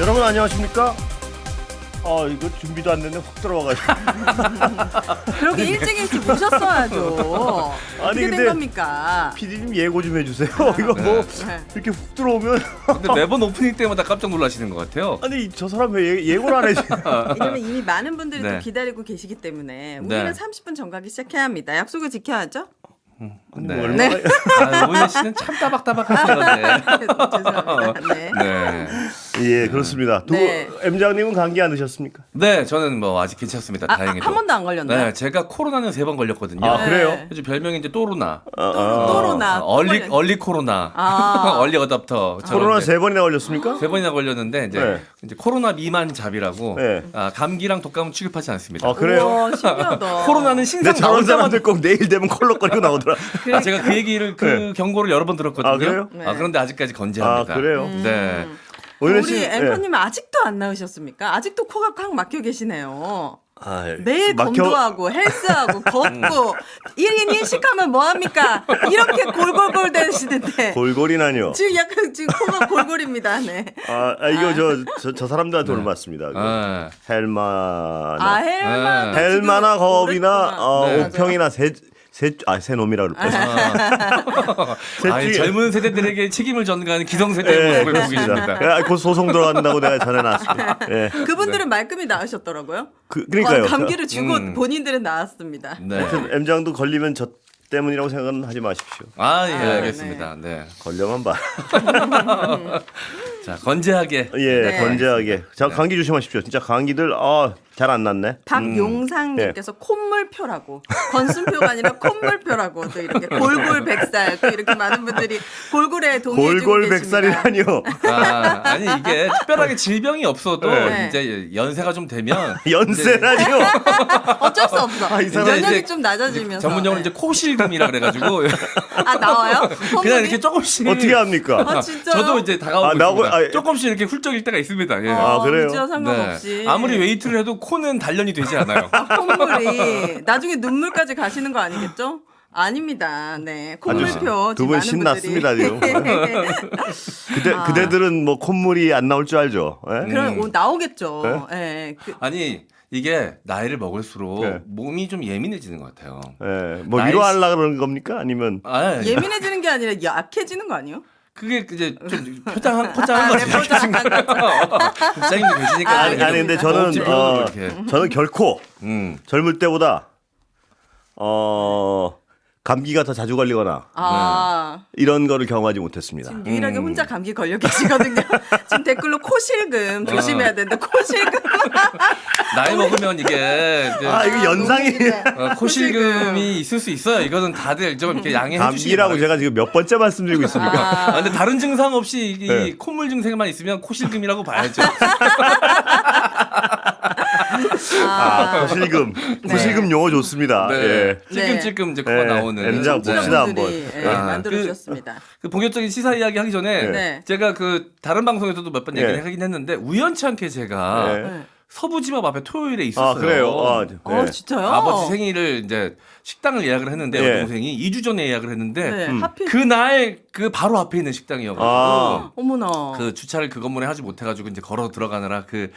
여러분 안녕하십니까? 이거 준비도 안 됐는데 확 들어와가지고. 그렇게 일찍 모셨어야죠. 아니, 어떻게 된 근데 겁니까? PD님 예고 좀 해주세요. 이거 뭐 네. 이렇게 훅 들어오면 근데 매번 오프닝 때마다 깜짝 놀라시는 것 같아요. 아니 저 사람 왜 예고를 안 해지? 왜냐면 이미 많은 분들이 네. 또 기다리고 계시기 때문에 우리는 30분 전가기 시작해야 합니다. 약속을 지켜야죠. 네. 뭐 네. 오은혜 씨는 참 따박따박하시던데. 죄송합니다. 네. 네. 예 그렇습니다. 네. M장님은 감기 안 드셨습니까? 네, 저는 뭐 아직 괜찮습니다. 다행히도. 한 번도 안 걸렸나요? 네, 제가 코로나는 3번 걸렸거든요. 아 그래요? 네. 그래서 별명이 이제 또로나. 또로나. 얼리 코로나. 얼리 어답터. 코로나 3번이나 걸렸습니까? 3번이나 걸렸는데 이제, 네. 이제 코로나 미만 잡이라고 네. 감기랑 독감은 취급하지 않습니다. 아 그래요? 우와, 신기하다. 코로나는 근데 신상 저런 나올 때마다 사람들 꼭 내일 되면 콜록거리고 나오더라. 제가 그 얘기를 네. 경고를 여러 번 들었거든요. 아, 그래요? 네. 그런데 아직까지 건재합니다. 아 그래요? 네. 오늘 우리 앵커님은 아직도 안 나으셨습니까? 아직도 코가 꽉 막혀 계시네요. 매일 검도하고 헬스하고 걷고 1인 1식 하면 뭐합니까? 이렇게 골골골 대시는데 골골이나뇨. 지금 약간 지금 코가 골골입니다. 네. 이거 저 사람들한테 오늘 맞습니다. 헬마나 헬만 헬마나 거업이나 네. 옥평이나 새 놈이라 그럴 뻔. 젊은 세대들에게 책임을 전가하는 기성세대의 모습을 보고 계십니다. 곧 소송 들어간다고 내가 전해놨습니다. 예. 그분들은 말끔히 나으셨더라고요. 그러니까요. 감기를 주고 본인들은 나았습니다. 네. 하여튼 M장도 걸리면 저 때문이라고 생각은 하지 마십시오. 예, 알겠습니다. 네. 걸려만 봐. 자, 건재하게. 예, 네. 건재하게. 자, 감기 조심하십시오. 진짜 감기들 잘 안 났네. 박용상님께서 콧물표라고 건순표가 아니라 콧물표라고 또 이렇게 골골백살 또 이렇게 많은 분들이 골골에 동의해주고 계십니다. 골골백살이라뇨. 아니 이게 특별하게 질병이 없어도 네. 이제 연세가 좀 되면 연세라뇨. 어쩔 수 없어. 이상하네. 면역이 이제 좀 낮아지면서 전문용어로 이제 코실금이라 그래가지고 나와요? 그냥 이렇게 조금씩 어떻게 합니까? 아 진짜 저도 이제 다가오고 나고- 있습니다. 조금씩 이렇게 훌쩍일 때가 있습니다. 예. 그래요? 진짜 상관없이 아무리 웨이트를 해도 코는 단련이 되지 않아요. 콧물이 나중에 눈물까지 가시는 거 아니겠죠? 아닙니다. 네, 콧물표 두 분 신났습니다 지금. 그대들은 뭐 콧물이 안 나올 줄 알죠. 예? 그럼 나오겠죠. 예. 아니 이게 나이를 먹을수록 네. 몸이 좀 예민해지는 것 같아요. 예. 뭐 나이- 위로하려고 그러는 겁니까? 아니면 예민해지는 게 아니라 약해지는 거 아니에요? 그게 이제 좀 포장한 거죠. 부장님도 계시니까. 아니 근데 저는 저는 결코 젊을 때보다 감기가 더 자주 걸리거나 이런 거를 경험하지 못했습니다. 지금 유일하게 혼자 감기 걸려 계시거든요. 지금 댓글로 코실금 조심해야 된다. 코실금. 나이 먹으면 이게 이제 이거 연상이 코실금이 있을 수 있어요. 이거는 다들 좀 이렇게 양해해 주시기 감기라고 바랍니다. 제가 지금 몇 번째 말씀드리고 있습니까? 근데 다른 증상 없이 이 네. 콧물 증세만 있으면 코실금이라고 봐야죠. 구실금 용어 좋습니다. 네. 예. 찔끔찔끔 이제 코가 나오는. M장 네. 봅시다 한번. 만들어 주셨습니다. 그 본격적인 시사 이야기 하기 전에 네. 제가 그 다른 방송에서도 몇 번 얘기를 하긴 했는데 우연치 않게 제가 네. 서부지법 앞에 토요일에 있었어요. 그래요. 네. 진짜요? 아버지 생일을 이제 식당을 예약을 했는데 네. 여동생이 2주 전에 예약을 했는데 네, 하필 그날 그 바로 앞에 있는 식당이어가지고 어머나. 그 주차를 그 건물에 하지 못해가지고 이제 걸어 들어가느라 그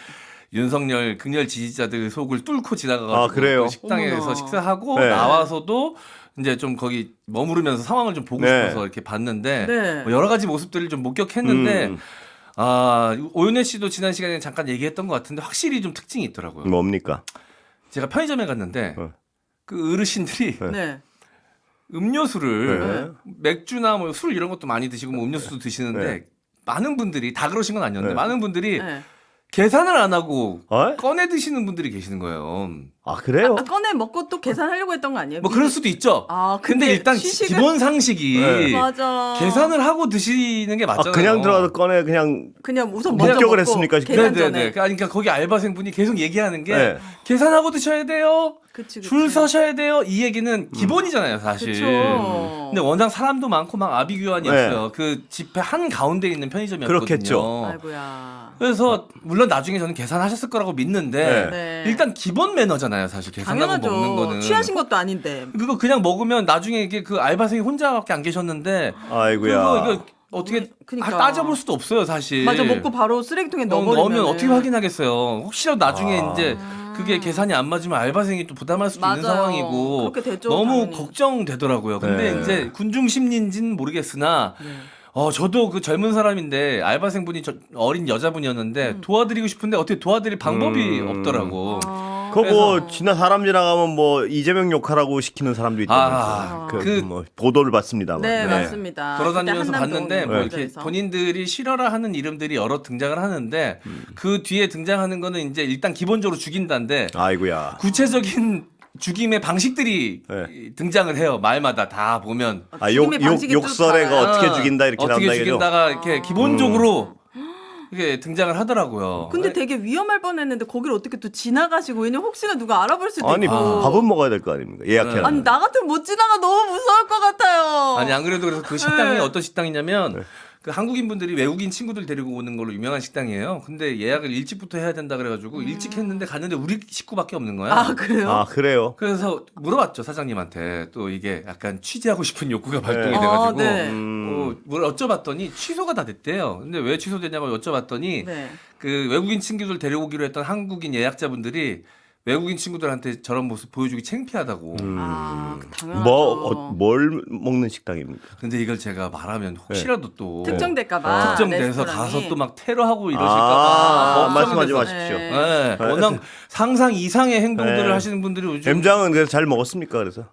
윤석열 극렬 지지자들 속을 뚫고 지나가가지고 그래요? 그 식당에서 어머나. 식사하고 네. 나와서도 이제 좀 거기 머무르면서 상황을 좀 보고 네. 싶어서 이렇게 봤는데 네. 뭐 여러 가지 모습들을 좀 목격했는데 오윤혜 씨도 지난 시간에 잠깐 얘기했던 것 같은데 확실히 좀 특징이 있더라고요. 뭡니까? 제가 편의점에 갔는데 그 어르신들이 네. 음료수를 맥주나 뭐 술 이런 것도 많이 드시고 뭐 음료수도 드시는데 많은 분들이 다 그러신 건 아니었는데 많은 분들이 계산을 안 하고 꺼내 드시는 분들이 계시는 거예요. 그래요? 꺼내 먹고 또 계산하려고 했던 거 아니에요? 뭐 그럴 수도 있죠. 근데 일단 기본 상식이 맞아. 계산을 하고 드시는 게 맞잖아요. 그냥 들어가서 꺼내 그냥 우선 먼저 목격을 먹고 했습니까? 계산 전에. 네네네. 그러니까 거기 알바생분이 계속 얘기하는 게 네. 계산하고 드셔야 돼요. 그치. 줄 서셔야 돼요. 이 얘기는 기본이잖아요, 사실. 그쵸. 근데 워낙 사람도 많고 막 아비규환이었어요. 그 집회 한 가운데 있는 편의점이었거든요. 그렇겠죠. 아이고야. 그래서 물론 나중에 저는 계산하셨을 거라고 믿는데 네. 일단 기본 매너잖아요, 사실 계산하고 당연하죠. 먹는 거는. 취하신 것도 아닌데. 그거 그냥 먹으면 나중에 이게 그 알바생이 혼자밖에 안 계셨는데 아이고야. 그거 이거 어떻게 그러니까. 따져볼 수도 없어요, 사실. 맞아, 먹고 바로 쓰레기통에 넣으면 어떻게 확인하겠어요. 혹시라도 나중에 이제 그게 계산이 안 맞으면 알바생이 또 부담할 수도 있는 상황이고 그렇게 되죠, 너무 당연히. 걱정되더라고요. 근데 이제 군중 심리인지는 모르겠으나 저도 그 젊은 사람인데 알바생분이 어린 여자분이었는데 도와드리고 싶은데 어떻게 도와드릴 방법이 없더라고. 그거 지나 지나가면 뭐 이재명 욕하라고 시키는 사람도 있다면서요. 뭐 보도를 봤습니다만. 네, 맞습니다. 돌아다니면서 그때 봤는데 한남동 뭐 이렇게 공원에서. 본인들이 싫어라 하는 이름들이 여러 등장을 하는데 그 뒤에 등장하는 거는 이제 일단 기본적으로 죽인다인데 아이고야. 구체적인 죽임의 방식들이 등장을 해요. 말마다 다 보면 욕설애가 어떻게 죽인다 이렇게 나온다 어떻게 죽인다가 이렇게 기본적으로 이게 등장을 하더라고요. 근데 되게 위험할 뻔했는데 거기를 어떻게 또 지나가시고 왜냐면 혹시나 누가 알아볼 수도 아니 있고. 밥은 먹어야 될 거 아닙니까? 예약해야. 아니 나 같으면 못 지나가 너무 무서울 것 같아요. 아니 안 그래도 그래서 그 식당이 어떤 식당이냐면 그 한국인 분들이 외국인 친구들 데리고 오는 걸로 유명한 식당이에요. 근데 예약을 일찍부터 해야 된다 그래가지고 일찍 했는데 갔는데 우리 식구밖에 없는 거야. 아 그래요? 아 그래요? 그래서 물어봤죠 사장님한테. 또 이게 약간 취재하고 싶은 욕구가 발동이 돼가지고 뭘 여쭤봤더니 취소가 다 됐대요. 근데 왜 취소됐냐고 여쭤봤더니 그 외국인 친구들 데려오기로 했던 한국인 예약자분들이 외국인 친구들한테 저런 모습 보여주기 창피하다고. 당연하죠. 뭘 먹는 식당입니까? 근데 이걸 제가 말하면 혹시라도 또 특정될까봐. 특정돼서 가서 또 막 테러하고 이러실까봐. 말씀하지 마십시오. 네. 워낙 상상 이상의 행동들을 하시는 분들이 요즘. M장은 그래서 잘 먹었습니까? 그래서?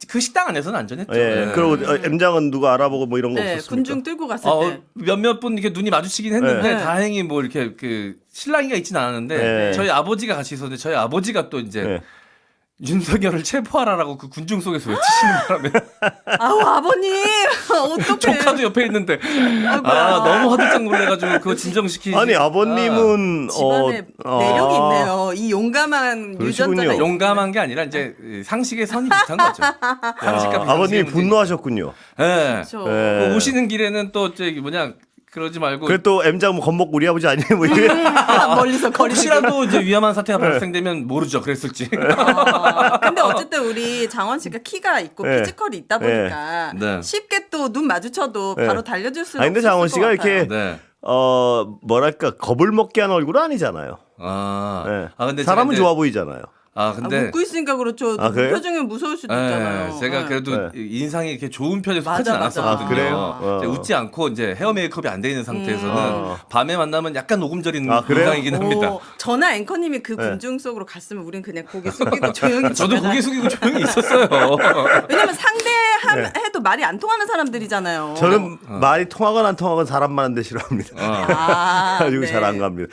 그 식당 안에서는 안전했죠. 그리고 M장은 누가 알아보고 뭐 이런 거 없었습니까? 군중 뚫고 갔을 때. 몇몇 분 이렇게 눈이 마주치긴 했는데 다행히 뭐 이렇게 그 실랑이가 있진 않았는데 저희 아버지가 같이 있었는데 저희 아버지가 또 이제 윤석열을 체포하라라고 그 군중 속에서 외치시는 바람에 아우 아버님 어떡해. 조카도 옆에 있는데 너무 화들짝 놀래가지고 그거 진정시키지. 아니 아버님은 집안에 내력이 있네요. 이 용감한 유전자가 용감한 게 아니라 이제 상식의 선이 비슷한 거죠. 아버님이 분노하셨군요. 네. 오시는 길에는 또 저기 뭐냐 그러지 말고. 그래 또 M장 뭐 겁먹고 우리 아버지 아니에요 뭐 이래. 멀리서 혹시라도 이제 위험한 사태가 발생되면 모르죠. 그랬을지. 근데 어쨌든 우리 장원 씨가 키가 있고 피지컬이 있다 보니까 쉽게 또 눈 마주쳐도 바로 달려줄 수는 없을 것 같아요. 근데 장원 씨가 이렇게 뭐랄까 겁을 먹게 한 얼굴은 아니잖아요. 근데 사람은 좋아 보이잖아요. 근데 웃고 있으니까 그렇죠. 표정이 무서울 수도 있잖아요. 제가 그래도 인상이 이렇게 좋은 편에 속하진 않았었거든요. 그래요? 웃지 않고 이제 헤어 메이크업이 안 돼 있는 상태에서는 밤에 만나면 약간 오금저리는 인상이긴 합니다. 저나 앵커님이 그 군중 속으로 갔으면 우린 그냥 고개 숙이고 조용히. 저도 고개 숙이고 조용히 있었어요. 왜냐면 상대해도 말이 안 통하는 사람들이잖아요. 저는 말이 통하건 안 통하건 사람 많은데 싫어합니다. 그리고 잘 안 갑니다.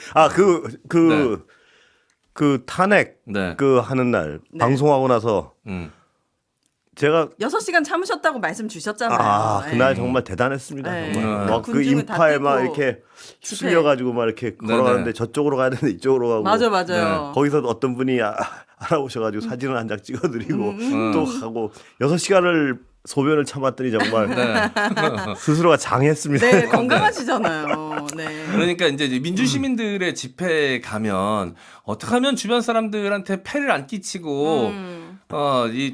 그 탄핵 그 하는 날 방송하고 나서 제가 6시간 참으셨다고 말씀 주셨잖아요. 그날 정말 대단했습니다. 정말 막 그 인파에 막 이렇게 휩쓸려가지고 막 이렇게 걸어가는데 저쪽으로 가야 되는데 이쪽으로 가고. 맞아요. 거기서 어떤 분이 알아오셔가지고 사진을 한 장 찍어드리고 또 하고 6시간을 소변을 참았더니 정말 스스로가 장했습니다. 네, 건강하시잖아요. 네. 그러니까 이제 민주시민들의 집회에 가면 어떻게 하면 주변 사람들한테 폐를 안 끼치고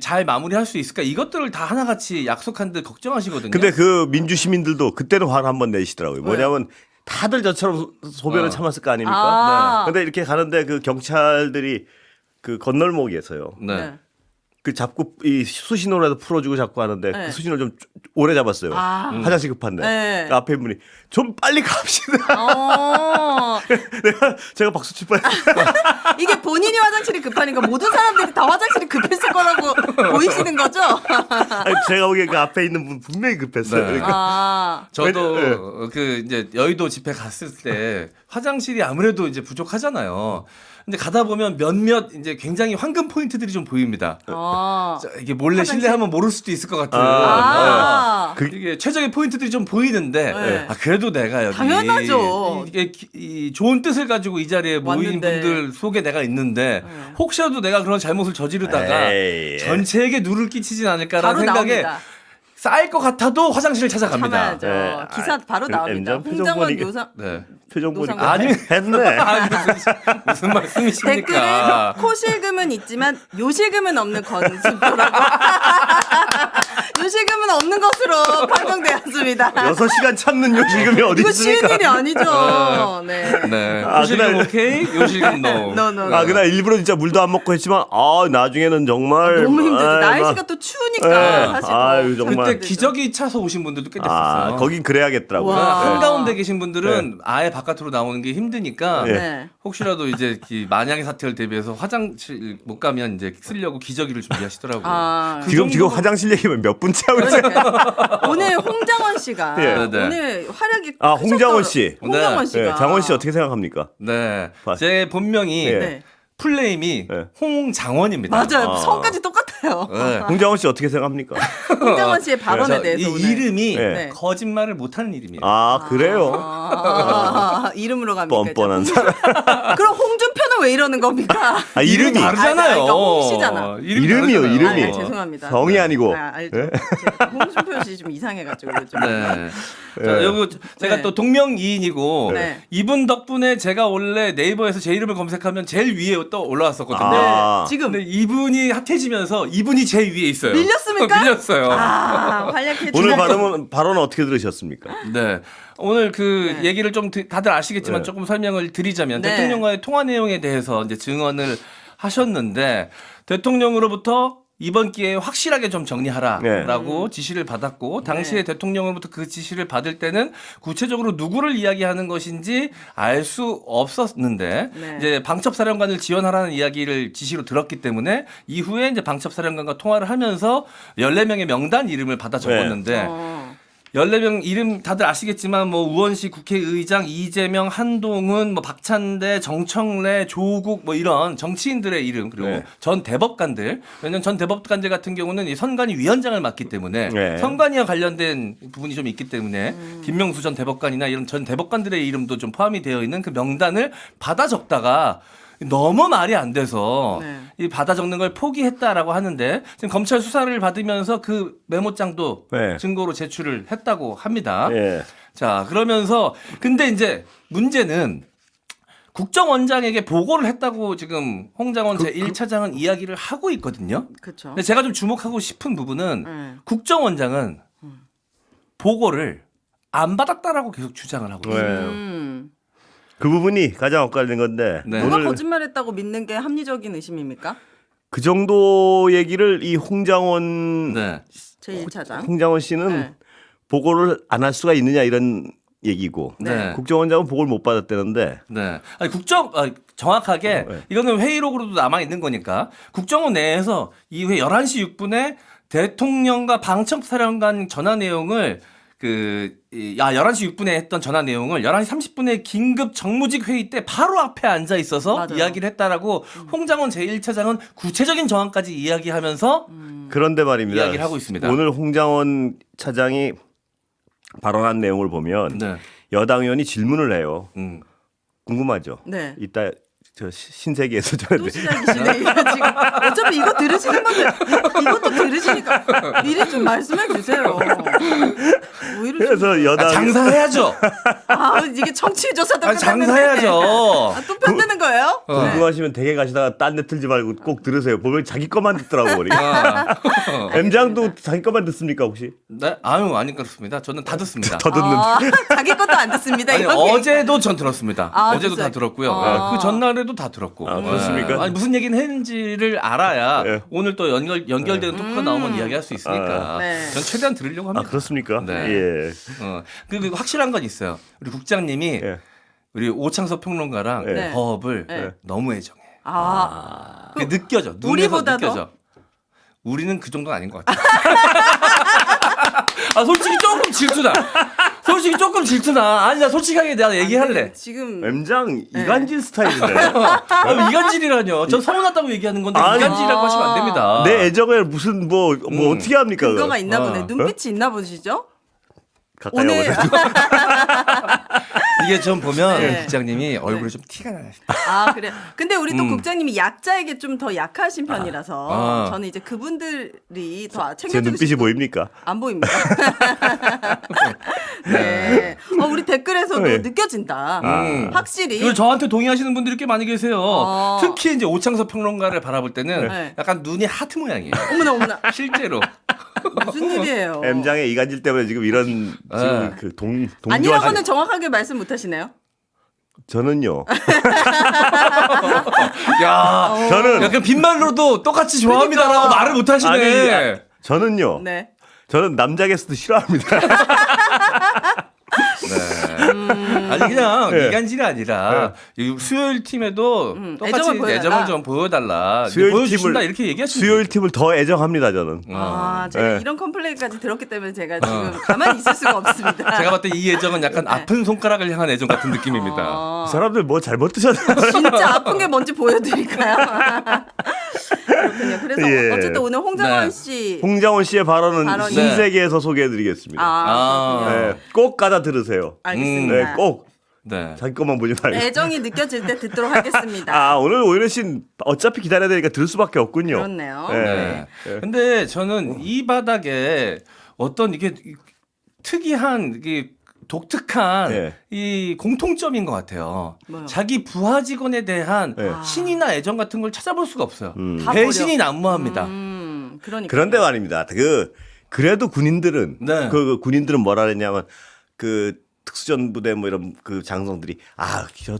잘 마무리할 수 있을까 이것들을 다 하나같이 약속한 듯 걱정하시거든요. 근데 그 민주 시민들도 그때는 화를 한번 내시더라고요. 뭐냐면 다들 저처럼 소변을 참았을 거 아닙니까? 근데 이렇게 가는데 그 경찰들이 그 건널목에서요. 그 잡고 이 수신호라도 풀어주고 자꾸 하는데 그 수신호 좀 오래 잡았어요. 화장실 급한데 그 앞에 분이 좀 빨리 갑시다. 제가 박수 칠 뻔했어요. 이게 본인이 화장실이 급하니까 모든 사람들이 다 화장실이 급했을 거라고 보이시는 거죠? 아니, 제가 보기엔 그 앞에 있는 분 분명히 급했어요. 그러니까. 저도 그 이제 여의도 집회 갔을 때 화장실이 아무래도 이제 부족하잖아요. 근데 가다 보면 몇몇 이제 굉장히 황금 포인트들이 좀 보입니다. 이게 몰래 실례하면 모를 수도 있을 것 같은. 이게 최적의 포인트들이 좀 보이는데 그래도 내가 여기 당연하죠. 이게 이 좋은 뜻을 가지고 이 자리에 모인 분들 속에 내가 있는데 혹시라도 내가 그런 잘못을 저지르다가 전체에게 누를 끼치진 않을까라는 생각에 쌓일 것 같아도 화장실을 찾아갑니다. 참아야죠. 기사 바로 나옵니다. 홍장원 요상 표정 보니까 아니 했네. 무슨 말씀이십니까? 댓글에 코실금은 있지만 요실금은 없는 건승표라고. 요실금은 없는 것으로 판정되었습니다. 6시간 참는 요실금이 어디 이거 쉬운 있습니까? 일이 아니죠. 네. 네. 아, 요실금 그날- 오케이, 요실금 노. 아, 그날 일부러 진짜 물도 안 먹고 했지만, 나중에는 정말. 너무 힘들죠. 아이, 날씨가 또 추우니까 사실. 아유, 정말. 그때 기저귀 차서 오신 분들도 꽤 됐었어요. 거긴 그래야겠더라고요. 와. 네. 한가운데 계신 분들은 아예 바깥으로 나오는 게 힘드니까 네. 혹시라도 이제 만약의 사태를 대비해서 화장실 못 가면 이제 쓰려고 기저귀를 준비하시더라고요. 아, 지금 화장실 얘기면 몇 분째 하고 있어요? 그러니까요. 오늘 홍장원 씨가 예. 네네. 오늘 활약이 홍장원 크셨더- 씨. 홍장원 네. 씨가 장원 씨 어떻게 생각합니까? 네, 봤- 제 본명이 예. 네. 풀네임이 네. 홍장원입니다. 맞아요. 아. 성까지 똑같아요. 네. 홍장원 씨 어떻게 생각합니까? 홍장원 씨의 발언에 저, 대해서 이 오늘. 이름이 네. 거짓말을 못하는 이름이에요. 그래요? 이름으로 갑니까? 뻔뻔한 이제? 사람. 그럼 홍준표는 왜 이러는 겁니까? 이름이 다르잖아요. 그러니까 홍씨잖아. 이름이요, 다르잖아요. 이름이. 아, 죄송합니다. 성이 아니고. 알죠. 제가 홍준표 씨 좀 이상해가지고 요즘. 네. 자, 요거 제가 네. 또 동명이인이고 네. 이분 덕분에 제가 원래 네이버에서 제 이름을 검색하면 제일 위에 또 올라왔었거든요. 아. 지금 근데 이분이 핫해지면서 이분이 제일 위에 있어요. 밀렸습니까? 밀렸어요. 활약해 오늘 주셨 발언은 어떻게 들으셨습니까? 네. 오늘 그 네. 얘기를 좀 다들 아시겠지만 네. 조금 설명을 드리자면 네. 대통령과의 통화 내용에 대해서 이제 증언을 하셨는데 대통령으로부터 이번 기회에 확실하게 좀 정리하라라고 지시를 받았고 당시에 대통령으로부터 그 지시를 받을 때는 구체적으로 누구를 이야기하는 것인지 알 수 없었는데 네. 이제 방첩사령관을 지원하라는 이야기를 지시로 들었기 때문에 이후에 이제 방첩사령관과 통화를 하면서 14명의 명단 이름을 받아 적었는데 14명 이름 다들 아시겠지만 뭐 우원식 국회의장, 이재명, 한동훈, 뭐 박찬대, 정청래, 조국 뭐 이런 정치인들의 이름 그리고 네. 전 대법관들 왜냐면 전 대법관들 같은 경우는 이 선관위 위원장을 맡기 때문에 네. 선관위와 관련된 부분이 좀 있기 때문에 김명수 전 대법관이나 이런 전 대법관들의 이름도 좀 포함이 되어 있는 그 명단을 받아 적다가 너무 말이 안 돼서 네. 이 받아 적는 걸 포기했다라고 하는데 지금 검찰 수사를 받으면서 그 메모장도 네. 증거로 제출을 했다고 합니다. 예. 자, 그러면서 근데 이제 문제는 국정원장에게 보고를 했다고 지금 홍장원 제1차장은 이야기를 하고 있거든요. 그렇죠. 근데 제가 좀 주목하고 싶은 부분은 네. 국정원장은 보고를 안 받았다라고 계속 주장을 하고 있어요. 네. 그 부분이 가장 엇갈리는 건데 네. 누가 오늘 거짓말했다고 믿는 게 합리적인 의심입니까? 그 정도 얘기를 이 홍장원 네. 제1차장. 씨는 네. 보고를 안 할 수가 있느냐 이런 얘기고 네. 국정원장은 보고를 못 받았다는데 네. 아니 정확하게 네. 이거는 회의록으로도 남아 있는 거니까 국정원 내에서 이후에 11시 6분에 대통령과 방첩사령관 전화 내용을 11시 6분에 했던 전화 내용을 11시 30분에 긴급 정무직 회의 때 바로 앞에 앉아 있어서 맞아요. 이야기를 했다라고 홍장원 제1차장은 구체적인 정황까지 이야기하면서 그런데 말입니다. 이야기를 하고 있습니다. 오늘 홍장원 차장이 발언한 내용을 보면 네. 여당 의원이 질문을 해요. 궁금하죠? 네. 이따 저 신세계에서 또 전에 시작이시네. 이거 지금 어차피 이거 들으시는 분들 이것도 들으시니까 미리 좀 말씀해 주세요. 뭐 이러시는 그래서 여당 장사해야죠. 이게 청취 조사도 아, 장사해야죠. 또 편드는 거예요? 네. 궁금하시면 댁에 가시다가 딴 데 틀지 말고 꼭 들으세요. 보면 자기 것만 듣더라고 우리. 아. M장도 자기 것만 듣습니까 혹시? 네? 아유, 아니 그렇습니다. 저는 다 듣습니다. 더 듣는. 자기 것도 안 듣습니다. 아니, 이런 게. 어제도 전 들었습니다. 어제도 진짜? 다 들었고요. 그 전날에도 다 들었고. 그렇습니까? 아니, 무슨 얘기는 했는지를 알아야 네. 오늘 또 연결되는 토크가 나오면 이야기할 수 있으니까. 네. 전 최대한 들으려고 합니다. 그렇습니까? 네. 예. 그리고 확실한 건 있어요. 우리 국장님이 예. 우리 오창석 평론가랑 네. 법을 네. 너무 애정해. 그 그게 느껴져. 눈에서 우리보다 더? 느껴져. 우리는 그 정도는 아닌 것 같아. 솔직히 조금 질투나. 솔직히 조금 질투나. 아니 나 솔직하게 내가 얘기할래. 지금 M장 이간질 스타일인데. 이간질이라뇨. 전 서운하다고 얘기하는 건데 아니, 이간질이라고 하시면 안 됩니다. 내 애정을 무슨 뭐 어떻게 합니까? 그거? 근거가 있나 보네. 눈빛이 있나 보시죠? 가까이 오늘 오세요. 이게 좀 보면 네. 국장님이 얼굴에 좀 티가 나요. 그래. 근데 우리 또 국장님이 약자에게 좀 더 약하신 편이라서 저는 이제 그분들이 더 제 챙겨주고 눈빛이 싶고 보입니까? 안 보입니다. 네. 우리 댓글에서도 네. 느껴진다. 확실히. 그리고 저한테 동의하시는 분들이 꽤 많이 계세요. 어. 특히 이제 오창석 평론가를 바라볼 때는 네. 약간 눈이 하트 모양이에요. 어머나 어머나. 실제로. 무슨 일이에요? M장의 이간질 때문에 지금 이런 지금 그 동조하시. 아니라고는 정확하게 말씀 못 하시네요. 저는요. 야, 저는 약간 빈말로도 똑같이 좋아합니다라고 그러니까. 말을 못 하시네. 아니, 저는요. 네. 저는 남자 게스트 싫어합니다. 아니 그냥 네. 이간질이 아니라 이 수요일 팀에도 똑같이 애정을 애정을 좀 보여달라. 수요일 보여주신다 팀을- 이렇게 얘기하시면 수요일 팀을 더 애정합니다, 저는. 제가 네. 이런 컴플레인까지 들었기 때문에 제가 지금 가만히 있을 수가 없습니다. 제가 봤을 때 이 애정은 약간 네. 아픈 손가락을 향한 애정 같은 느낌입니다. 이 사람들 뭐 잘못 드셨나? 진짜 아픈 게 뭔지 보여드릴까요? 그렇군요. 그래서 예. 어쨌든 오늘 홍장원 네. 씨. 홍장원 씨의 발언은 발언이- 신세계에서 소개해드리겠습니다. 그렇군요. 네, 꼭 가다 들으세요. 알겠습니다. 네, 꼭 네. 자기 것만 보지 말고. 애정이 느껴질 때 듣도록 하겠습니다. 오늘 오윤혜 씨는 어차피 기다려야 되니까 들을 수밖에 없군요. 그렇네요. 네. 근데 저는 이 바닥에 어떤 이게 특이한 이게 독특한 네. 이 공통점인 것 같아요. 뭐요? 자기 부하 직원에 대한 네. 신이나 애정 같은 걸 찾아볼 수가 없어요. 다 배신이 난무합니다. 그러니까. 그런데 말입니다. 그래도 군인들은 네. 그 군인들은 뭐라 그랬냐면 그 특수전 부대 뭐 이런 그 장성들이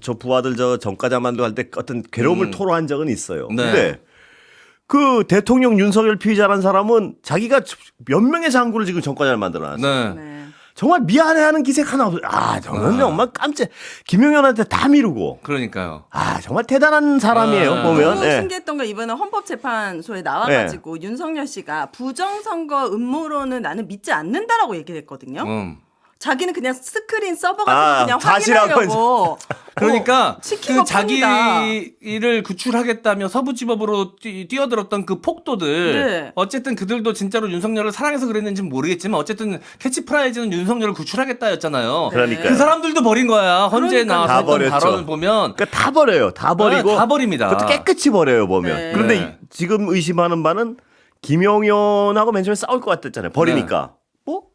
저 부하들 저 전과자만두 할 때 어떤 괴로움을 토로한 적은 있어요. 네. 근데 그 대통령 윤석열 피의자라는 사람은 자기가 몇 명의 장구를 지금 전과자를 만들어놨어요. 네. 네. 정말 미안해하는 기색 하나 없어요. 저는 정말 깜짝 김용현한테 다 미루고. 그러니까요. 정말 대단한 사람이에요. 보면. 너무 예. 신기했던 건 이번에 헌법재판소에 나와가지고 윤석열 씨가 부정선거 음모론은 나는 믿지 않는다라고 얘기를 했거든요. 자기는 그냥 스크린 서버 같은 거 그냥 사실하고 확인하려고. 그러니까 시킨 것 그 자기 뿐이다. 일을 구출하겠다며 서부지법으로 뛰어들었던 그 폭도들 네. 어쨌든 그들도 진짜로 윤석열을 사랑해서 그랬는지는 모르겠지만 어쨌든 캐치프라이즈는 윤석열을 구출하겠다였잖아요. 그러니까. 그 사람들도 버린 거야. 헌재에 그러니까요. 나와서 다 했던 버렸죠. 발언을 보면 그러니까 다 버려요. 다 버리고. 다 버립니다. 그것도 깨끗이 버려요, 보면. 네. 그런데 네. 지금 의심하는 바는 김용현하고 맨 처음에 싸울 것 같았잖아요. 버리니까.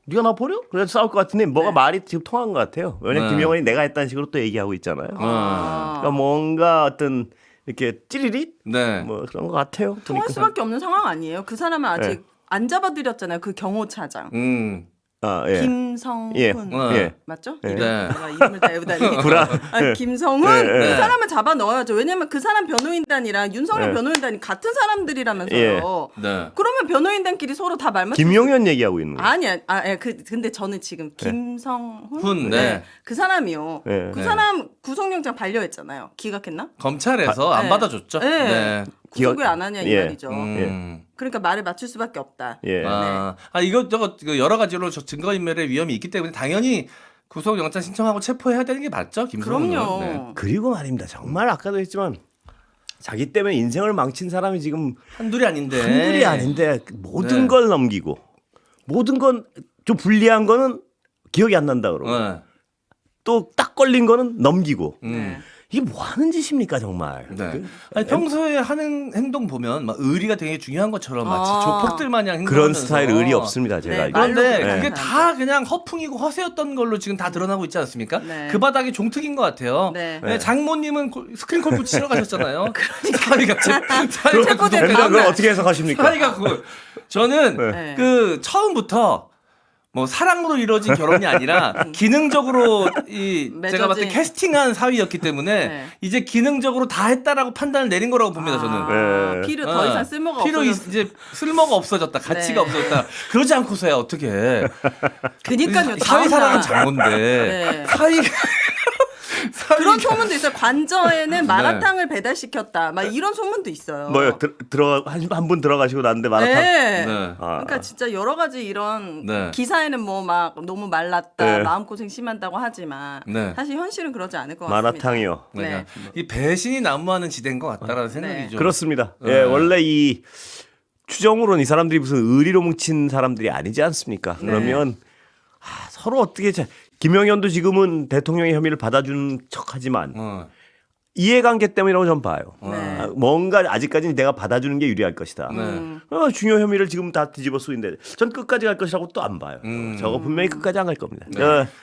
네가 나 버려? 그래서 싸울 것 같은데 뭐가 말이 지금 통한 것 같아요. 왜냐면 네. 김용현이 내가 했다는 식으로 또 얘기하고 있잖아요. 그러니까 뭔가 어떤 이렇게 찌리릿 네. 뭐 그런 것 같아요. 통할 보니까. 수밖에 없는 상황 아니에요. 그 사람은 아직 네. 안 잡아드렸잖아요. 그 경호차장. 예. 김성훈 예. 예. 맞죠? 네. 내가 이름을 다 외우다니. 불안. 네. 김성훈 네, 그 네. 사람을 잡아 넣어야죠. 왜냐면 그 사람 변호인단이랑 윤석열 네. 변호인단이 같은 사람들이라면서요. 예. 네. 그러면 변호인단끼리 서로 다 말 맞추. 김용현 얘기하고 있는 거예요. 아니야. 근데 저는 지금 김성훈 훈, 네. 그 사람이요. 네. 그 네. 사람 구속영장 반려했잖아요. 기각했나? 검찰에서 안 네. 받아줬죠. 네. 네. 구속 왜 안 하냐 이 예. 말이죠. 음. 그러니까 말을 맞출 수밖에 없다. 예. 이것저것 여러 가지로 증거인멸의 위험이 있기 때문에 당연히 구속영장 신청하고 체포해야 되는 게 맞죠, 김성훈은. 그럼요. 네. 그리고 말입니다. 정말 아까도 했지만 자기 때문에 인생을 망친 사람이 지금 한둘이 아닌데. 한둘이 아닌데 모든 네. 걸 넘기고 모든 건 좀 불리한 거는 기억이 안 난다 그러고 네. 또 딱 걸린 거는 넘기고 네. 이게 뭐 하는 짓입니까 정말. 네. 아니, 평소에 하는 행동 보면 막 의리가 되게 중요한 것처럼 마치 아. 조폭들 마냥 행동하면서 그런 스타일 의리 없습니다 제가. 네, 이거. 그런데 말로 그게 그렇게 다 그냥 허풍이고 허세였던 걸로 지금 다 드러나고 있지 않습니까? 네. 그 바닥이 종특인 것 같아요. 네. 네, 장모님은 스크린 골프 치러 가셨잖아요. 사이가 사이가 체포된 엠비가 다음 그걸 날. 어떻게 해석하십니까? 사이가 저는 네. 그 처음부터 뭐 사랑으로 이루어진 결혼이 아니라 기능적으로 제가 봤을 때 맺어진. 캐스팅한 사위였기 때문에 네. 이제 기능적으로 다 했다라고 판단을 내린 거라고 봅니다 저는. 네. 피를 더 이상 쓸모가 없어졌어. 이제 쓸모가 없어졌다, 가치가 네. 없어졌다. 그러지 않고서야 어떻게 해? 그니까요. 사위 사랑은 다음날. 장모인데 네. 사위가 그런 소문도 있어요. 관저에는 네. 마라탕을 배달시켰다. 막 이런 소문도 있어요. 뭐요? 들어 한 분 들어가시고 났는데 마라탕. 네. 네. 그러니까 진짜 여러 가지 이런 네. 기사에는 뭐 막 너무 말랐다, 네. 마음고생 심한다고 하지만 네. 사실 현실은 그러지 않을 것 같습니다. 마라탕이요. 네. 그러니까 이 배신이 난무하는 지대인 것 같다라는 생각이 좀. 그렇습니다. 네. 예, 원래 이 추정으로는 이 사람들이 무슨 의리로 뭉친 사람들이 아니지 않습니까? 그러면 서로 어떻게 김영현도 지금은 대통령의 혐의를 받아준 척하지만 어. 이해관계 때문이라고 전 봐요. 네. 뭔가 아직까지는 내가 받아주는 게 유리할 것이다. 중요 혐의를 지금 다 뒤집어 쓰는데 전 끝까지 갈 것이라고 또 안 봐요. 저거 분명히 끝까지 안 갈 겁니다.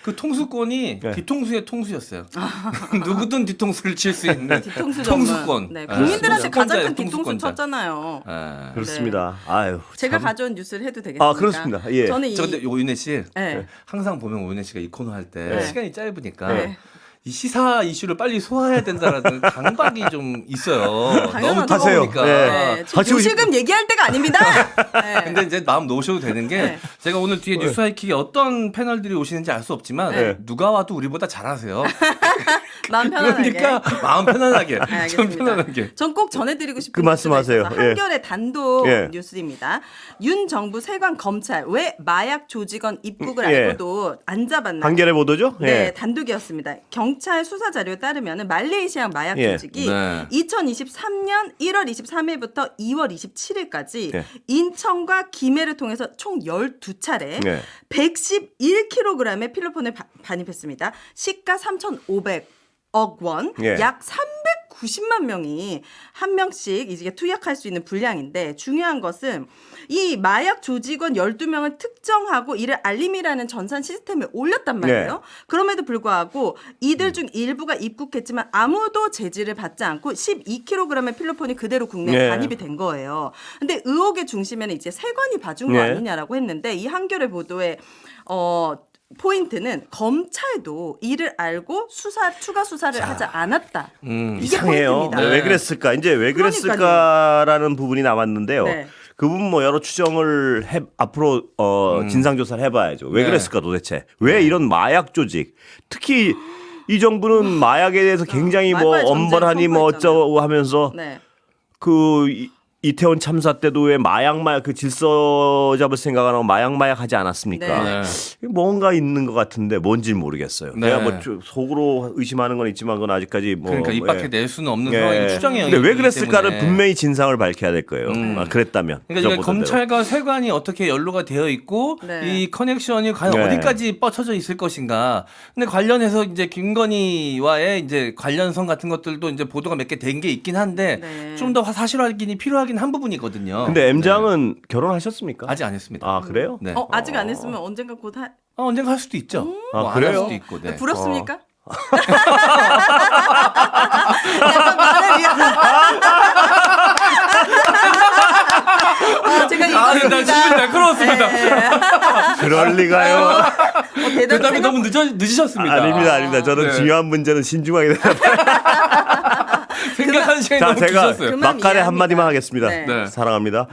그 통수권이 뒤통수의 통수였어요. 누구든 뒤통수를 칠 수 있는 뒤통수 통수권. 네, 국민들한테 가장 큰 뒤통수 통수권자. 쳤잖아요. 그렇습니다. 아유, 제가 참. 가져온 뉴스를 해도 되겠습니까? 그렇습니다. 예. 저는 저 근데 오윤혜 씨 네. 항상 보면 오윤혜 씨가 이 코너 할 때 네. 시간이 짧으니까 네. 이 시사 이슈를 빨리 소화해야 된다라는 강박이 좀 있어요. 너무 당연하죠. 뜨거우니까. 네. 지금 요실금 얘기할 때가 아닙니다. 네. 근데 이제 마음 놓으셔도 되는 게 네. 제가 오늘 뒤에 뉴스 하이킥에 어떤 패널들이 오시는지 알 수 없지만 누가 와도 우리보다 잘하세요. 마음 편안하게. 그러니까 마음 편안하게, 좀 알겠습니다. 편안하게. 전 꼭 전해드리고 싶은 그 말씀하세요. 뉴스가 있어서 예. 한겨레 단독 예. 뉴스입니다. 윤 정부 세관 검찰 왜 마약 조직원 입국을 예. 알고도 안 잡았나? 한겨레 보도죠? 네, 예. 단독이었습니다. 경찰 수사 자료에 따르면 말레이시아 마약 예. 조직이 네. 2023년 1월 23일부터 2월 27일까지 예. 인천과 김해를 통해서 총 12차례 예. 111kg의 필로폰을 반입했습니다. 시가 3,500억 원, 예. 약 390만 명이 한 명씩 이제 투약할 수 있는 분량인데 중요한 것은 이 마약 조직원 12명을 특정하고 이를 알림이라는 전산 시스템에 올렸단 말이에요. 네. 그럼에도 불구하고 이들 중 일부가 입국했지만 아무도 제지를 받지 않고 12kg의 필로폰이 그대로 국내에 네. 반입이 된 거예요. 근데 의혹의 중심에는 이제 세관이 봐준 거 네. 아니냐라고 했는데 이 한겨레 보도에 포인트는 검찰도 이를 알고 추가 수사를 하지 않았다. 이게 이상해요. 포인트입니다. 왜 그랬을까? 이제 왜 그랬을까라는 부분이 남았는데요. 네. 그 부분 뭐 여러 추정을 앞으로 진상 조사를 해봐야죠. 왜 네. 그랬을까 도대체? 왜 이런 마약 조직, 특히 이 정부는 마약에 대해서 굉장히 뭐 말과의 전쟁 엄벌하니 뭐 선포했잖아요. 어쩌고 하면서 네. 그 이태원 참사 때도 왜 마약 그 질서 잡을 생각 안 하고 마약 하지 않았습니까? 네. 뭔가 있는 것 같은데 뭔지 모르겠어요. 네. 내가 뭐 속으로 의심하는 건 있지만 그건 아직까지 뭐 그러니까 입 밖에 낼 수는 없는 예. 상황이 추정의 근데 왜 영역이기 그랬을까를 때문에. 분명히 진상을 밝혀야 될 거예요. 그랬다면. 그러니까 이게 저 보던 대로. 검찰과 세관이 어떻게 연루가 되어 있고 네. 이 커넥션이 과연 네. 어디까지 뻗쳐져 있을 것인가. 근데 관련해서 이제 김건희와의 이제 관련성 같은 것들도 이제 보도가 몇 개 된 게 있긴 한데 네. 좀 더 사실 확인이 필요하긴 한 부분이거든요. 근데 M장은 결혼하셨습니까? 아직 안 했습니다. 아 그래요? 네. 아직 안 했으면 언젠가 곧 언젠가 할 수도 있죠. 아, 뭐안할 그래요? 수도 있고. 네. 부럽습니까? 약간 말을 제가 난 읽었습니다. 충분히 날카로웠습니다. 그럴 리가요. 대답이 너무 늦으셨습니다. 아닙니다. 저는 네. 중요한 문제는 신중하게 대답합니다. 생각하는 시간이 자, 너무 제가 주셨어요. 그만 막간에 이해합니다. 한마디만 하겠습니다. 네. 네. 사랑합니다.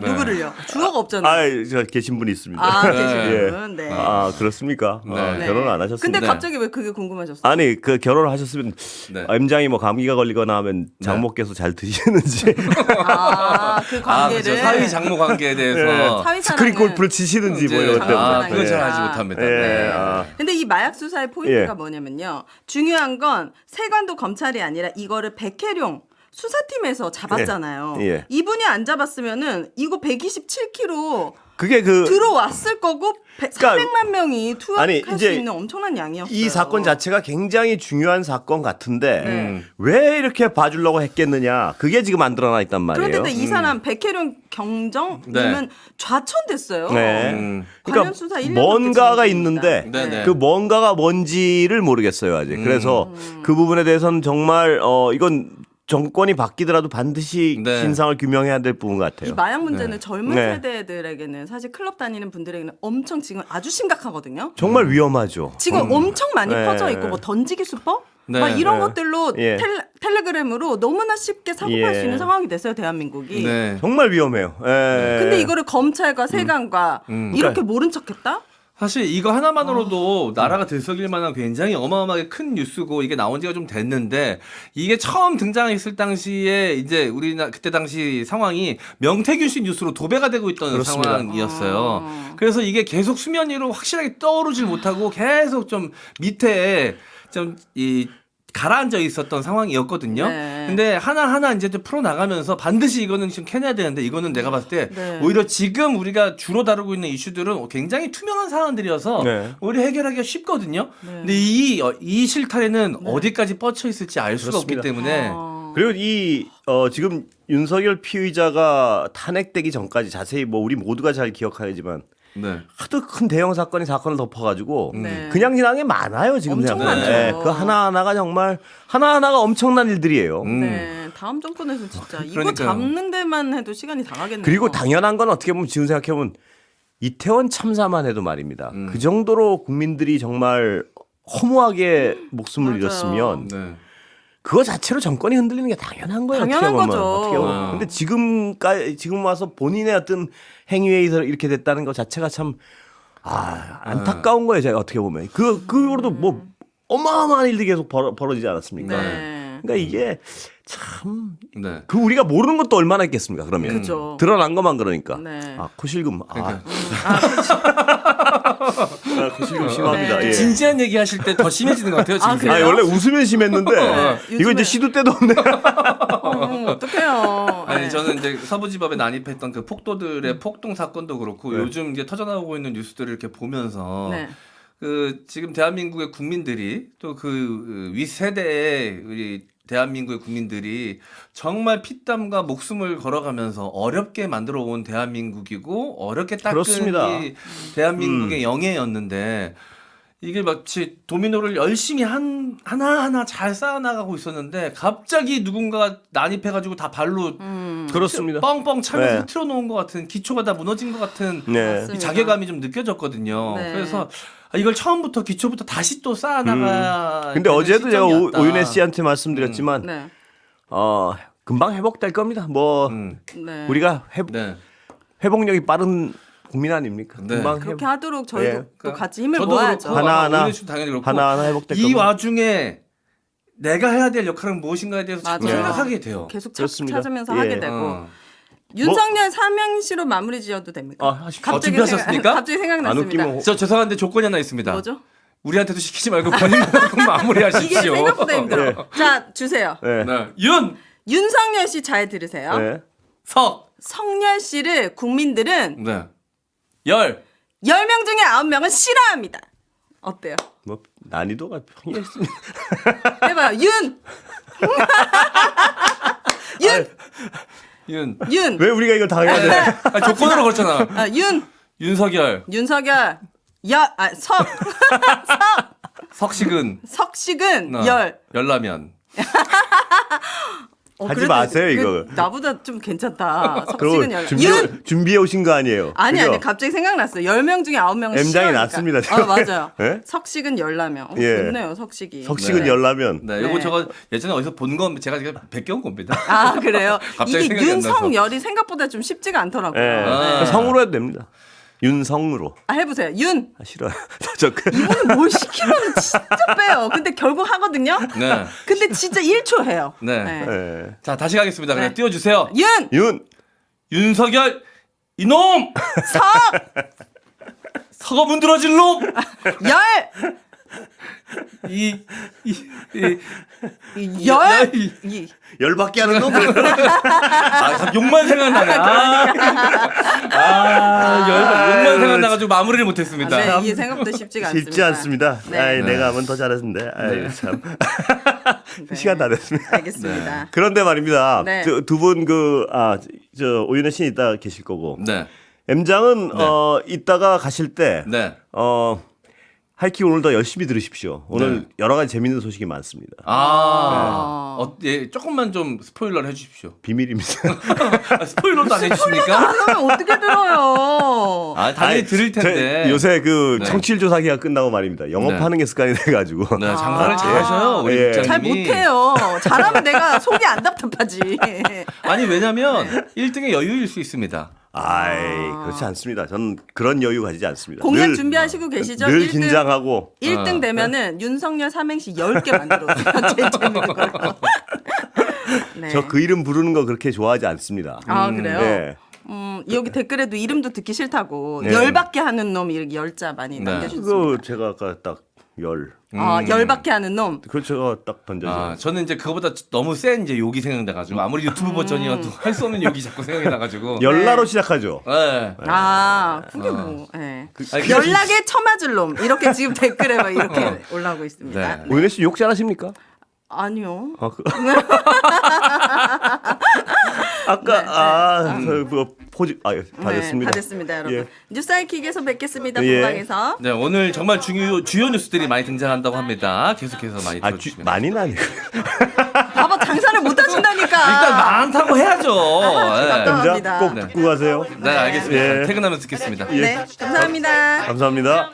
누구를요? 주어가 없잖아요. 저 계신 분이 있습니다. 계시는 네. 그렇습니까? 네. 결혼 안 하셨습니다. 근데 네. 갑자기 왜 그게 궁금하셨어요? 아니 그 결혼을 하셨으면 네. M장이 뭐 감기가 걸리거나 하면 장모께서 잘 드시는지 그 관계를 그렇죠. 사위 장모 관계에 대해서 사위 스크린 사랑은- 골프를 치시는지 뭐 이런 것 때문에. 그건 잘 네. 알지 못합니다. 예. 네. 근데 이 마약 수사의 포인트가 예. 뭐냐면요. 중요한 건 세관도 검찰이 아니라 이거를 백혜룡 수사팀에서 잡았잖아요. 예. 이분이 안 잡았으면은 이거 127kg 그게 들어왔을 거고 그러니까 400만 명이 아니, 투약할 수 이제 있는 엄청난 양이었어요. 이 사건 자체가 굉장히 중요한 사건 같은데 네. 왜 이렇게 봐주려고 했겠느냐 그게 지금 안 드러나 있단 말이에요. 그런데 이 사람 백혜룡 경정님은 네. 좌천됐어요. 네. 관련 그러니까 수사 1년 뭔가가 넘게 있는데 네, 네. 그 뭔가가 뭔지를 모르겠어요 아직. 그래서 그 부분에 대해서는 정말 이건 정권이 바뀌더라도 반드시 네. 진상을 규명해야 될 부분 같아요. 이 마약 문제는 젊은 네. 세대들에게는 사실 클럽 다니는 분들에게는 엄청 지금 아주 심각하거든요. 정말 위험하죠. 지금 엄청 많이 네. 퍼져 있고 뭐 던지기 수법 네. 막 이런 네. 것들로 예. 텔레그램으로 너무나 쉽게 사고 팔 수 예. 있는 상황이 됐어요 대한민국이. 네. 정말 위험해요. 예. 근데 이거를 검찰과 세관과 이렇게 모른 척했다? 사실 이거 하나만으로도 나라가 들썩일 만한 굉장히 어마어마하게 큰 뉴스고 이게 나온 지가 좀 됐는데 이게 처음 등장했을 당시에 이제 우리나라 그때 당시 상황이 명태균 씨 뉴스로 도배가 되고 있던 그렇습니다. 상황이었어요. 그래서 이게 계속 수면 위로 확실하게 떠오르질 못하고 계속 좀 밑에 좀 이 가라앉아 있었던 상황이었거든요. 네. 근데 하나하나 이제 좀 풀어나가면서 반드시 이거는 지금 캐내야 되는데 이거는 내가 봤을 때 네. 오히려 지금 우리가 주로 다루고 있는 이슈들은 굉장히 투명한 사안들이어서 네. 오히려 해결하기가 쉽거든요. 네. 근데 이 실타래는 어디까지 뻗쳐 있을지 알 수가 그렇습니다. 없기 때문에 그리고 지금 윤석열 피의자가 탄핵되기 전까지 자세히 뭐 우리 모두가 잘 기억하지만 네. 하도 큰 대형 사건을 덮어가지고 네. 그냥 지나간 게 많아요 지금 엄청 생각하면. 많죠. 그 하나하나가 정말 하나하나가 엄청난 일들이에요. 네, 다음 정권에서 진짜 이거 그러니까요. 잡는 데만 해도 시간이 다 가겠네요. 그리고 당연한 건 어떻게 보면 지금 생각해보면 이태원 참사만 해도 말입니다. 그 정도로 국민들이 정말 허무하게 목숨을 맞아요. 잃었으면 네. 그거 자체로 정권이 흔들리는 게 당연한 거예요. 당연한 어떻게 보면. 거죠. 어떻게 보면. 근데 지금 와서 본인의 어떤 행위에 의해서 이렇게 됐다는 것 자체가 참 안타까운 거예요. 제가 어떻게 보면 그거로도 뭐 어마어마한 일들이 계속 벌어지지 않았습니까? 네. 그러니까 이게 참 네. 우리가 모르는 것도 얼마나 있겠습니까? 그러면 그죠. 드러난 것만 그러니까. 네. 코실금. 그러니까. 코실금 심합니다. 네. 예. 진지한 얘기 하실 때 더 심해지는 것 같아요. 지금. 그래요? 원래 웃으면 심했는데 이거 요즘에- 이제 시도 때도 없네. 어떡해요. 아니 네. 저는 이제 서부지법에 난입했던 그 폭도들의 폭동 사건도 그렇고 요즘 이제 터져나오고 있는 뉴스들을 이렇게 보면서 네. 그 지금 대한민국의 국민들이 또 그 윗세대의 우리 대한민국의 국민들이 정말 피땀과 목숨을 걸어가면서 어렵게 만들어 온 대한민국이고 어렵게 닦은 그렇습니다. 이 대한민국의 영예였는데 이게 마치 도미노를 열심히 하나하나 잘 쌓아나가고 있었는데 갑자기 누군가가 난입해가지고 다 발로 그렇습니다. 뻥뻥 차면서 네. 틀어놓은 것 같은 기초가 다 무너진 것 같은 네. 맞습니다. 이 자괴감이 좀 느껴졌거든요. 네. 그래서 이걸 처음부터 기초부터 다시 또 쌓아나가야 근데 되는 어제도 제가 시점이었다. 오윤혜 씨한테 말씀드렸지만 네. 금방 회복될 겁니다. 뭐 네. 우리가 네. 회복력이 빠른 국민 아닙니까? 네. 금방 그렇게 하도록 저희도 예. 또 같이 힘을 저도 모아야죠. 그렇고 하나하나, 오윤혜 씨도 당연히 그렇고 하나하나 회복될 이 겁니다. 와중에 내가 해야 될 역할은 무엇인가에 대해서 자꾸 맞아요. 생각하게 돼요. 계속 그렇습니다. 찾으면서 예. 하게 되고 어. 윤석열 삼행시로 마무리 지어도 됩니까? 하십시오. 준비하셨습니까? 갑자기 안 생각났습니다. 웃기면 저 죄송한데 조건이 하나 있습니다. 뭐죠? 우리한테도 시키지 말고 본인만 하고 마무리하십시오. 이게 생각보다 힘들어. 네. 자, 주세요. 네. 네. 윤, 윤석열 씨 잘 들으세요. 네. 석, 성열 씨를 국민들은 네. 열. 10명 중에 9명은 싫어합니다. 어때요? 뭐 난이도가 평이했습니다. 해봐요. 윤! 윤. 윤! 왜 우리가 이걸 당해야 돼? 조건으로 걸잖아. 윤! 윤석열, 윤석열! 석! 석식은, 석식은 어, 열! 열라면. 하지 그래도 마세요, 이거. 나보다 좀 괜찮다. 그리고 석식은 열. 윤! 준비해 오신 거 아니에요? 아니, 그죠? 아니, 갑자기 생각났어요. 10명 중에 9명은 M장이 싫어하니까. 났습니다, 지금. 맞아요. 예? 석식은 열라면. 예. 좋네요, 석식이. 석식은 네. 열라면 네, 네. 이거 저거 예전에 어디서 본 건 제가 베껴온 겁니다. 아, 그래요? 갑자기 이게 생각이 안 나서. 윤석열이 생각보다 좀 쉽지가 않더라고요. 예. 아. 성으로 해도 됩니다. 윤성으로. 해보세요. 윤! 싫어요. 이분은 뭘 시키면 진짜 빼요. 근데 결국 하거든요? 네. 근데 진짜 1초 해요. 네. 예. 자, 다시 가겠습니다. 그냥 네. 띄워주세요. 윤! 윤 윤석열, 이놈! 석! 서거 문드러질 놈! 열! 열! 열받게 하는 놈. 욕만 생각나네. 욕만 생각나가지고 마무리를 못했습니다. 네, 이게 생각보다 쉽지가 않습니다. 쉽지 않습니다. 네. 아이, 네. 내가 하면 더 잘했는데. 아이, 참. 네. 시간 다 됐습니다. 알겠습니다. 그런데 말입니다. 네. 두 분 오윤혜 씨는 이따 계실 거고. 네. M장은 이따가 가실 때 네. 하이킥 오늘 더 열심히 들으십시오. 오늘 네. 여러 가지 재밌는 소식이 많습니다. 예, 조금만 좀 스포일러를 해주십시오. 비밀입니다. 스포일러도 안 해주십니까? 그러면 어떻게 들어요? 당연히 아니, 들을 텐데. 요새 그 네. 청취율 조사기가 끝나고 말입니다. 영업하는 게 습관이 돼가지고. 네, 장사를 잘하셔요, 우리 예. 국장님이. 잘 못해요. 잘하면 내가 속이 안 답답하지. 아니, 왜냐면 1등의 여유일 수 있습니다. 아이, 그렇지 않습니다. 저는 그런 여유 가지지 않습니다. 공약 준비하시고 계시죠? 늘 1등, 긴장하고. 1등 되면은 윤석열 삼행시 10개 만들어주세요. 제일 재밌는 걸로. 네. 저 그 이름 부르는 거 그렇게 좋아하지 않습니다. 아, 그래요? 네. 여기 댓글에도 이름도 듣기 싫다고 네. 열받게 하는 놈 이렇게 열자 많이 네. 남겨주셨습니다. 그거 제가 아까 딱 열. 열받게 하는 놈. 그렇죠. 딱 던져져. 저는 이제 그거보다 너무 센 이제 욕이 생각나가지고 아무리 유튜브 버전이어도 할 수 없는 욕이 자꾸 생각이 나가지고. 열나로 시작하죠. 네. 그게 뭐. 네. 연락에 처맞을 놈. 이렇게 지금 댓글에 막 이렇게 올라오고 있습니다. 네. 오윤혜 씨 욕 잘하십니까? 아니요. 아까 포즈 다 됐습니다. 다 됐습니다, 여러분. 뉴사이킥에서 뵙겠습니다. 본방에서. 네, 오늘 정말 주요 뉴스들이 많이 등장한다고 합니다. 계속해서 많이 들어주시면. 많이는 아니고. 봐봐, 장사를 못 하신다니까. 일단 많다고 해야죠. 감사합니다. 꼭 듣고 가세요. 네, 알겠습니다. 퇴근하면서 듣겠습니다. 네, 감사합니다. 감사합니다.